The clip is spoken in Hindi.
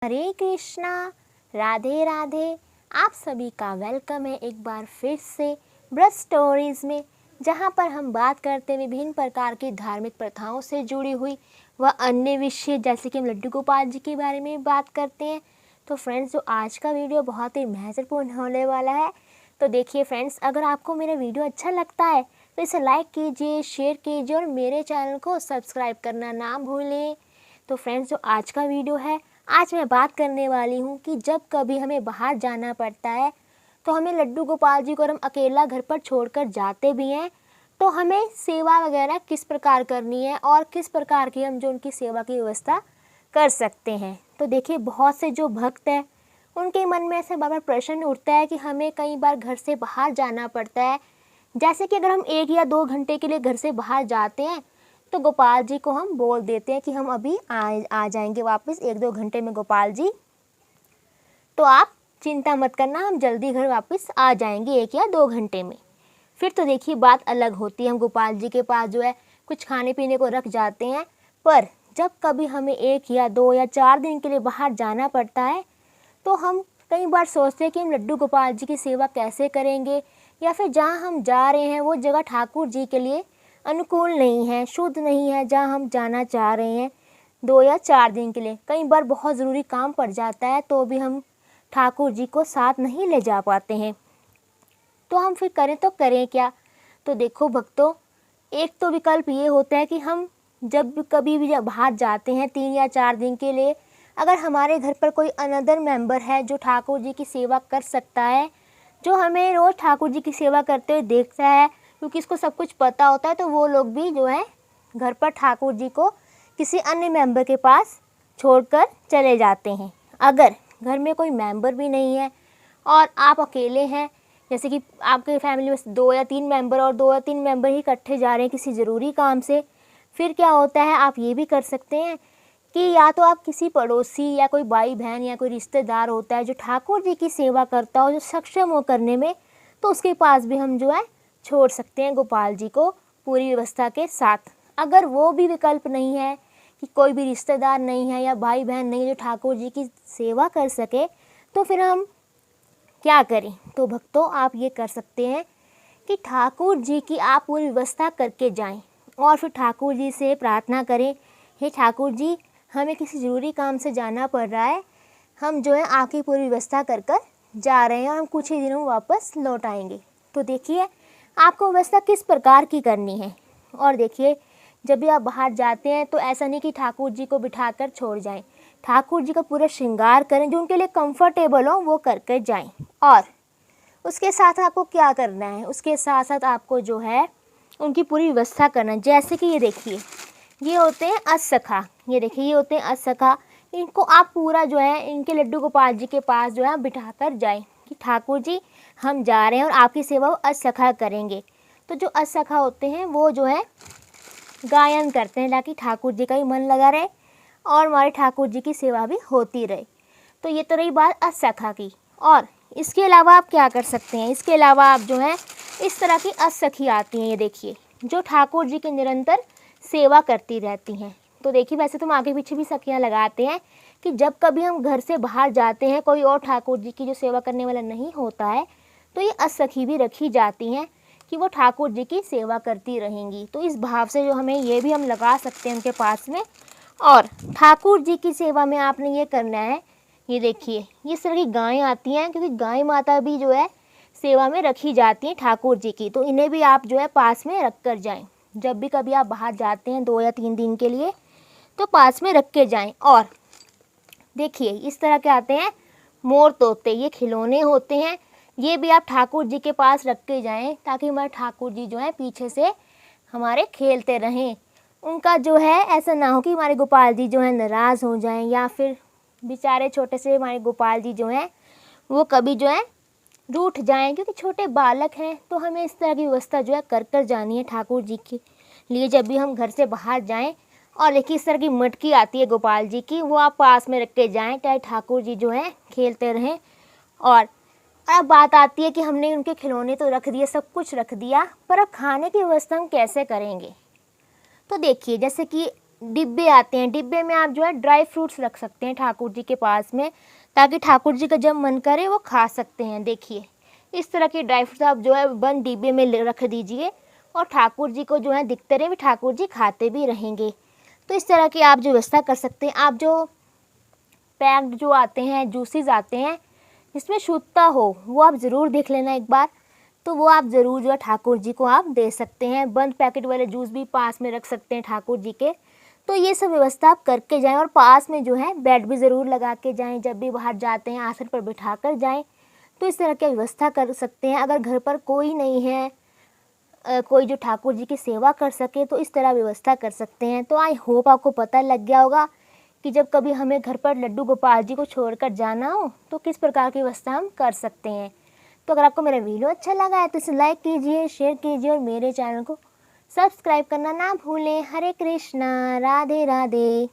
हरे कृष्णा, राधे राधे। आप सभी का वेलकम है एक बार फिर से ब्रज स्टोरीज़ में, जहां पर हम बात करते हैं विभिन्न प्रकार की धार्मिक प्रथाओं से जुड़ी हुई व अन्य विषय, जैसे कि हम लड्डू गोपाल जी के बारे में बात करते हैं। तो फ्रेंड्स, जो आज का वीडियो बहुत ही महत्वपूर्ण होने वाला है। तो देखिए फ्रेंड्स, अगर आपको मेरा वीडियो अच्छा लगता है तो इसे लाइक कीजिए, शेयर कीजिए और मेरे चैनल को सब्सक्राइब करना ना भूलें। तो फ्रेंड्स, जो आज का वीडियो है, आज मैं बात करने वाली हूँ कि जब कभी हमें बाहर जाना पड़ता है तो हमें लड्डू गोपाल जी को हम अकेला घर पर छोड़कर जाते भी हैं, तो हमें सेवा वगैरह किस प्रकार करनी है और किस प्रकार की हम जो उनकी सेवा की व्यवस्था कर सकते हैं। तो देखिए, बहुत से जो भक्त हैं उनके मन में ऐसे बार बार प्रश्न उठता है कि हमें कई बार घर से बाहर जाना पड़ता है। जैसे कि अगर हम 1 या 2 घंटे के लिए घर से बाहर जाते हैं तो गोपाल जी को हम बोल देते हैं कि हम अभी आ जाएंगे वापस 1-2 घंटे में गोपाल जी, तो आप चिंता मत करना, हम जल्दी घर वापस आ जाएंगे 1 या 2 घंटे में। फिर तो देखिए बात अलग होती है, हम गोपाल जी के पास जो है कुछ खाने पीने को रख जाते हैं। पर जब कभी हमें 1 या 2 या 4 दिन के लिए बाहर जाना पड़ता है तो हम कई बार सोचते हैं कि हम लड्डू गोपाल जी की सेवा कैसे करेंगे, या फिर जहाँ हम जा रहे हैं वो जगह ठाकुर जी के लिए अनुकूल नहीं है, शुद्ध नहीं है जहाँ हम जाना चाह रहे हैं 2 या 4 दिन के लिए। कई बार बहुत ज़रूरी काम पड़ जाता है तो भी हम ठाकुर जी को साथ नहीं ले जा पाते हैं, तो हम फिर करें तो करें क्या। तो देखो भक्तों, एक तो विकल्प ये होता है कि हम जब कभी भी बाहर जाते हैं 3 या 4 दिन के लिए, अगर हमारे घर पर कोई अनदर मेंबर है जो ठाकुर जी की सेवा कर सकता है, जो हमें रोज़ ठाकुर जी की सेवा करते हुए देखता है, क्योंकि इसको सब कुछ पता होता है, तो वो लोग भी जो है घर पर ठाकुर जी को किसी अन्य मेंबर के पास छोड़कर चले जाते हैं। अगर घर में कोई मेंबर भी नहीं है और आप अकेले हैं, जैसे कि आपके फैमिली में 2 या 3 मेंबर और 2 या 3 मेंबर ही इकट्ठे जा रहे हैं किसी ज़रूरी काम से, फिर क्या होता है, आप ये भी कर सकते हैं कि या तो आप किसी पड़ोसी या कोई भाई बहन या कोई रिश्तेदार होता है जो ठाकुर जी की सेवा करता हो, जो सक्षम हो करने में, तो उसके पास भी हम जो है छोड़ सकते हैं गोपाल जी को पूरी व्यवस्था के साथ। अगर वो भी विकल्प नहीं है कि कोई भी रिश्तेदार नहीं है या भाई बहन नहीं जो ठाकुर जी की सेवा कर सके, तो फिर हम क्या करें। तो भक्तों, आप ये कर सकते हैं कि ठाकुर जी की आप पूरी व्यवस्था करके जाएं और फिर ठाकुर जी से प्रार्थना करें, हे ठाकुर जी, हमें किसी ज़रूरी काम से जाना पड़ रहा है, हम जो है आपकी पूरी व्यवस्था कर कर जा रहे हैं और हम कुछ ही दिनों में वापस लौट आएंगे। तो देखिए आपको व्यवस्था किस प्रकार की करनी है। और देखिए, जब भी आप बाहर जाते हैं तो ऐसा नहीं कि ठाकुर जी को बिठाकर छोड़ जाएं, ठाकुर जी का पूरा श्रृंगार करें, जो उनके लिए कंफर्टेबल हो वो करके जाएं। और उसके साथ आपको क्या करना है, उसके साथ साथ आपको जो है उनकी पूरी व्यवस्था करना है। जैसे कि ये देखिए, ये होते हैं असखा, ये देखिए ये होते हैं असखा, इनको आप पूरा जो है इनके लड्डू गोपाल जी के पास जो है बिठा कर जाएँ कि ठाकुर जी हम जा रहे हैं और आपकी सेवा वो असखा करेंगे। तो जो असखा होते हैं वो जो है गायन करते हैं ताकि ठाकुर जी का भी मन लगा रहे और हमारे ठाकुर जी की सेवा भी होती रहे। तो ये तो रही बात असखा की। और इसके अलावा आप क्या कर सकते हैं, इसके अलावा आप जो है इस तरह की असखी आती हैं, ये देखिए, जो ठाकुर जी की निरंतर सेवा करती रहती हैं। तो देखिए, वैसे तो हम आगे पीछे भी सखियाँ लगाते हैं कि जब कभी हम घर से बाहर जाते हैं, कोई और ठाकुर जी की जो सेवा करने वाला नहीं होता है, तो ये असखी भी रखी जाती हैं कि वो ठाकुर जी की सेवा करती रहेंगी। तो इस भाव से जो हमें ये भी हम लगा सकते हैं उनके पास में। और ठाकुर जी की सेवा में आपने ये करना है, ये देखिए ये इस तरह की गायें आती हैं, क्योंकि गाय माता भी जो है सेवा में रखी जाती हैं ठाकुर जी की, तो इन्हें भी आप जो है पास में रख कर जाएँ। जब भी कभी आप बाहर जाते हैं 2 या 3 दिन के लिए, तो पास में रख के जाएँ। और देखिए इस तरह के आते हैं मोर तोते, ये खिलौने होते हैं, ये भी आप ठाकुर जी के पास रख के जाएं ताकि हमारे ठाकुर जी जो है पीछे से हमारे खेलते रहें। उनका जो है ऐसा ना हो कि हमारे गोपाल जी जो है नाराज़ हो जाएं, या फिर बेचारे छोटे से हमारे गोपाल जी जो हैं वो कभी जो है रूठ जाएं, क्योंकि छोटे बालक हैं। तो हमें इस तरह की व्यवस्था जो है कर कर जानी है ठाकुर जी के लिए जब भी हम घर से बाहर जाएँ। और देखिए इस तरह की मटकी आती है गोपाल जी की, वो आप पास में रख के जाएँ चाहे ठाकुर जी जो हैं खेलते रहें। और अब बात आती है कि हमने उनके खिलौने तो रख दिए, सब कुछ रख दिया, पर अब खाने की व्यवस्था हम कैसे करेंगे। तो देखिए, जैसे कि डिब्बे आते हैं, डिब्बे में आप जो है ड्राई फ्रूट्स रख सकते हैं ठाकुर जी के पास में, ताकि ठाकुर जी का जब मन करे वो खा सकते हैं। देखिए इस तरह के ड्राई फ्रूट्स आप जो है बंद डिब्बे में रख दीजिए और ठाकुर जी को जो है दिखते रहे, ठाकुर जी खाते भी रहेंगे। तो इस तरह की आप जो व्यवस्था कर सकते हैं। आप जो पैक्ड जो आते हैं, जूसेस आते हैं जिसमें शुद्धता हो, वो आप ज़रूर देख लेना एक बार। तो वो आप ज़रूर जो है ठाकुर जी को आप दे सकते हैं। बंद पैकेट वाले जूस भी पास में रख सकते हैं ठाकुर जी के। तो ये सब व्यवस्था आप करके जाएं और पास में जो है बेड भी ज़रूर लगा के जाएं। जब भी बाहर जाते हैं आसन पर बिठा कर जाएं। तो इस तरह की व्यवस्था कर सकते हैं। अगर घर पर कोई नहीं है, कोई जो ठाकुर जी की सेवा कर सके, तो इस तरह व्यवस्था कर सकते हैं। तो आई होप आपको पता लग गया होगा कि जब कभी हमें घर पर लड्डू गोपाल जी को छोड़कर जाना हो तो किस प्रकार की व्यवस्था हम कर सकते हैं। तो अगर आपको मेरा वीडियो अच्छा लगा है तो इसे लाइक कीजिए, शेयर कीजिए और मेरे चैनल को सब्सक्राइब करना ना भूलें। हरे कृष्णा, राधे राधे।